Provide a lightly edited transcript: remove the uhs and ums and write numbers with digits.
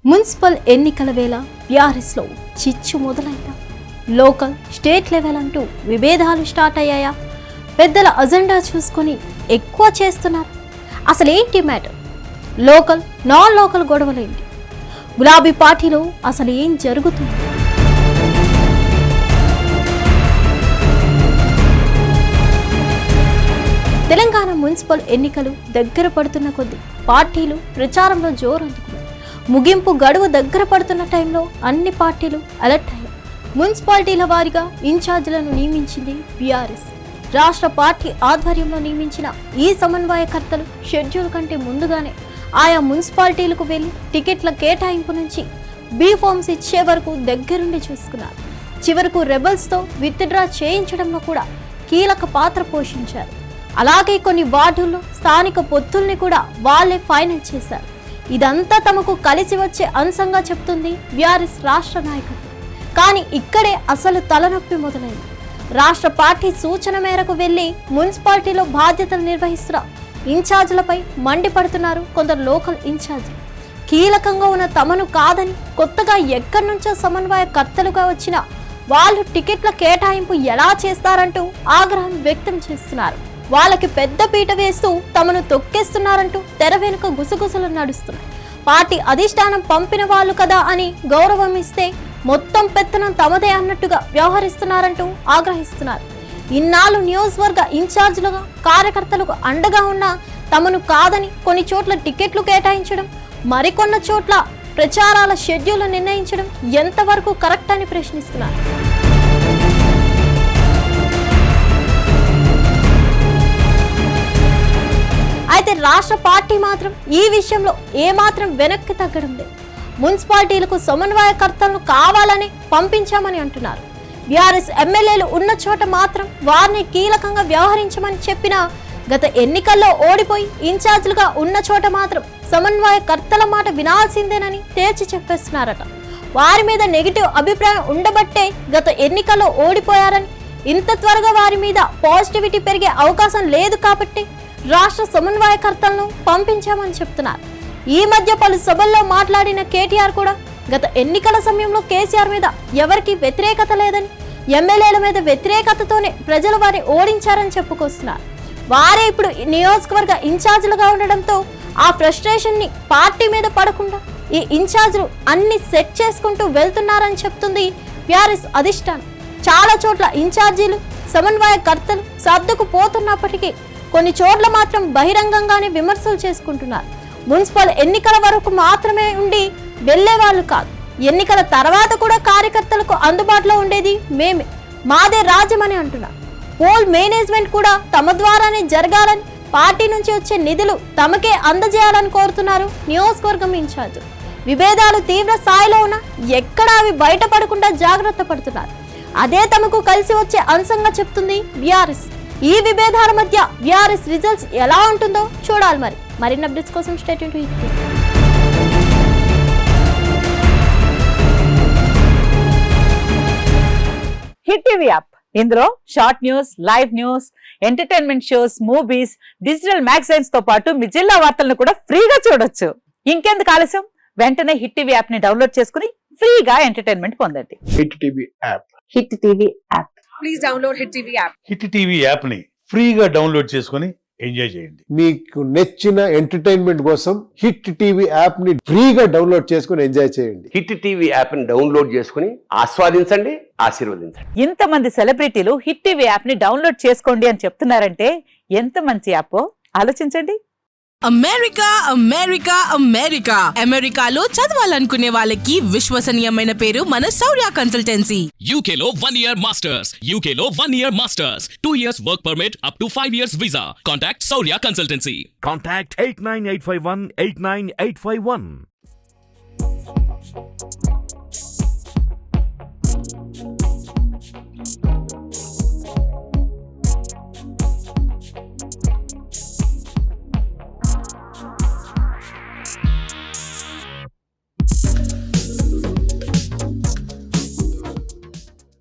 Municipal ఎన్నికల వేళ బీఆర్ఎస్లో చిచ్చు మొదలైందా? లోకల్ స్టేట్ లెవెల్ అంటూ విభేదాలు స్టార్ట్ అయ్యాయా? పెద్దల అజెండా చూసుకొని ఎక్కువ చేస్తున్నారు. అసలేంటి మ్యాటర్? లోకల్ నాన్ లోకల్ గొడవలేంటి? గులాబీ పార్టీలో అసలు ఏం జరుగుతుంది? తెలంగాణ మున్సిపల్ ఎన్నికలు దగ్గర పడుతున్న కొద్దీ పార్టీలు ప్రచారంలో జోరందుకున్నాయి. ముగింపు గడువు దగ్గర పడుతున్న టైంలో అన్ని పార్టీలు అలర్ట్ అయ్యాయి. మున్సిపాలిటీల వారీగా ఇన్ఛార్జీలను నియమించింది బీఆర్ఎస్. రాష్ట్ర పార్టీ ఆధ్వర్యంలో నియమించిన ఈ సమన్వయకర్తలు షెడ్యూల్ కంటే ముందుగానే ఆయా మున్సిపాలిటీలకు వెళ్లి టికెట్ల కేటాయింపు నుంచి బీ ఫార్మ్స్ ఇచ్చే వరకు దగ్గరుండి చూసుకున్నారు. చివరకు రెబల్స్తో విత్డ్రా చేయించడంలో కూడా కీలక పాత్ర పోషించారు. అలాగే కొన్ని వార్డుల్లో స్థానిక పొత్తుల్ని కూడా వాళ్లే ఫైనల్ చేశారు. ఇదంతా తమకు కలిసి వచ్చే అంశంగా చెప్తుంది బీఆర్ఎస్ రాష్ట్ర నాయకత్వం. కానీ ఇక్కడే అసలు తలనొప్పి మొదలైంది. రాష్ట్ర పార్టీ సూచన మేరకు వెళ్లి మున్సిపాలిటీలో బాధ్యతలు నిర్వహిస్తున్న ఇన్ఛార్జీలపై మండిపడుతున్నారు కొందరు లోకల్ ఇన్ఛార్జీలు. కీలకంగా ఉన్న తమను కాదని కొత్తగా ఎక్కడి నుంచో సమన్వయకర్తలుగా వచ్చిన వాళ్ళు టికెట్ల కేటాయింపు ఎలా చేస్తారంటూ ఆగ్రహం వ్యక్తం చేస్తున్నారు. వాళ్ళకి పెద్ద పీట వేస్తూ తమను తొక్కేస్తున్నారంటూ తెర వెనుక గుసగుసలు నడుస్తున్నాయి. పార్టీ అధిష్టానం పంపిన వాళ్ళు కదా అని గౌరవం ఇస్తే మొత్తం పెత్తనం తమదే అన్నట్టుగా వ్యవహరిస్తున్నారంటూ ఆగ్రహిస్తున్నారు. ఇన్నాళ్ళు నియోజకవర్గ ఇన్ఛార్జీలుగా కార్యకర్తలకు అండగా ఉన్న తమను కాదని కొన్ని చోట్ల టికెట్లు కేటాయించడం, మరికొన్న చోట్ల ప్రచారాల షెడ్యూల్ నిర్ణయించడం ఎంతవరకు కరెక్ట్ అని ప్రశ్నిస్తున్నారు. అయితే రాష్ట్ర పార్టీ మాత్రం ఈ విషయంలో ఏమాత్రం వెనక్కి తగ్గడం లేదు. మున్సిపాలిటీలకు సమన్వయకర్తలను కావాలని పంపించామని అంటున్నారు. బీఆర్ఎస్ ఎమ్మెల్యేలు ఉన్న చోట మాత్రం వారిని కీలకంగా వ్యవహరించమని చెప్పినా గత ఎన్నికల్లో ఓడిపోయి ఇన్ఛార్జీలుగా ఉన్న చోట మాత్రం సమన్వయకర్తల మాట వినాల్సిందేనని తేల్చి చెప్పేస్తున్నారట. వారి మీద నెగిటివ్ అభిప్రాయం ఉండబట్టే గత ఎన్నికల్లో ఓడిపోయారని, ఇంత త్వరగా వారి మీద పాజిటివిటీ పెరిగే అవకాశం లేదు కాబట్టి రాష్ట్ర సమన్వయకర్తలను పంపించామని చెప్తున్నారు. ఈ మధ్య పలు సభల్లో మాట్లాడిన కేటీఆర్ కూడా గత ఎన్నికల సమయంలో కేసీఆర్ మీద ఎవరికి వ్యతిరేకత లేదని, ఎమ్మెల్యేల మీద వ్యతిరేకతతోనే ప్రజలు వారిని ఓడించారని చెప్పుకొస్తున్నారు. వారే ఇప్పుడు నియోజకవర్గ ఇన్ఛార్జీలుగా ఉండడంతో ఆ ఫ్రస్ట్రేషన్ ని పార్టీ మీద పడకుండా ఈ ఇన్ఛార్జీలు అన్ని సెట్ చేసుకుంటూ వెళ్తున్నారని చెప్తుంది బీఆర్ఎస్ అధిష్టానం. చాలా చోట్ల ఇన్ఛార్జీలు సమన్వయకర్తలు సర్దుకు పోతున్నప్పటికీ కొన్ని చోట్ల మాత్రం బహిరంగంగానే విమర్శలు చేసుకుంటున్నారు. మున్సిపల్ ఎన్నికల వరకు మాత్రమే ఉండి వెళ్లేవాళ్ళు కాదు, ఎన్నికల తర్వాత కూడా కార్యకర్తలకు అందుబాటులో ఉండేది మేమే, మాదే రాజ్యమని అంటున్నారు. పోల్ మేనేజ్మెంట్ కూడా తమ ద్వారానే జరగాలని, పార్టీ నుంచి వచ్చే నిధులు తమకే అందజేయాలని కోరుతున్నారు నియోజకవర్గం ఇన్ఛార్జ్. విభేదాలు తీవ్ర స్థాయిలో ఉన్న ఎక్కడా అవి బయటపడకుండా జాగ్రత్త పడుతున్నారు. అదే తమకు కలిసి వచ్చే అంశంగా చెప్తుంది బీఆర్ఎస్. ఈ విభేదాల మధ్య బీఆర్ఎస్ రిజల్ట్స్ ఎలా ఉంటుందో చూడాలి. మరిన్ని అప్డేట్స్ కోసం stay tune to hit TV app. ఇందులో short news, live news, entertainment shows, movies, digital magazines తో పాటు మీ జిల్లా వార్తలను కూడా ఫ్రీగా చూడొచ్చు. ఇంకెందుకు ఆలస్యం? వెంటనే హిట్ టీవీ యాప్ ని డౌన్లోడ్ చేసుకుని ఫ్రీగా ఎంటర్టైన్మెంట్ పొందండి. Hit TV app. Hit TV app. Please download hit TV app. Hit TV app ని ఫ్రీగా డౌన్లోడ్ చేసుకుని ఎంజాయ్ చేయండి. మీకు నచ్చిన ఎంటర్టైన్మెంట్ కోసం హిట్ టీవీ యాప్ ని ఫ్రీగా డౌన్లోడ్ చేసుకుని ఎంజాయ్ చేయండి. హిట్ టీవీ యాప్ ని డౌన్లోడ్ చేసుకుని ఆస్వాదించండి, ఆశీర్వదించండి. ఇంతమంది సెలబ్రిటీలు హిట్ టీవీ యాప్ ని డౌన్లోడ్ చేసుకోండి అని చెప్తున్నారంటే ఎంత మంచి యాప్ ఆలోచించండి. అమెరికా అమెరికా అమెరికా అమెరికాలో చదవాలనుకునే వాళ్ళకి విశ్వసనీయమైన పేరు మన శౌర్య కన్సల్టెన్సీ. UK లో 1 year masters. UK లో 1 year masters. 2 years work permit up to 5 years visa. Contact Saurya Consultancy. Contact 89851 89851.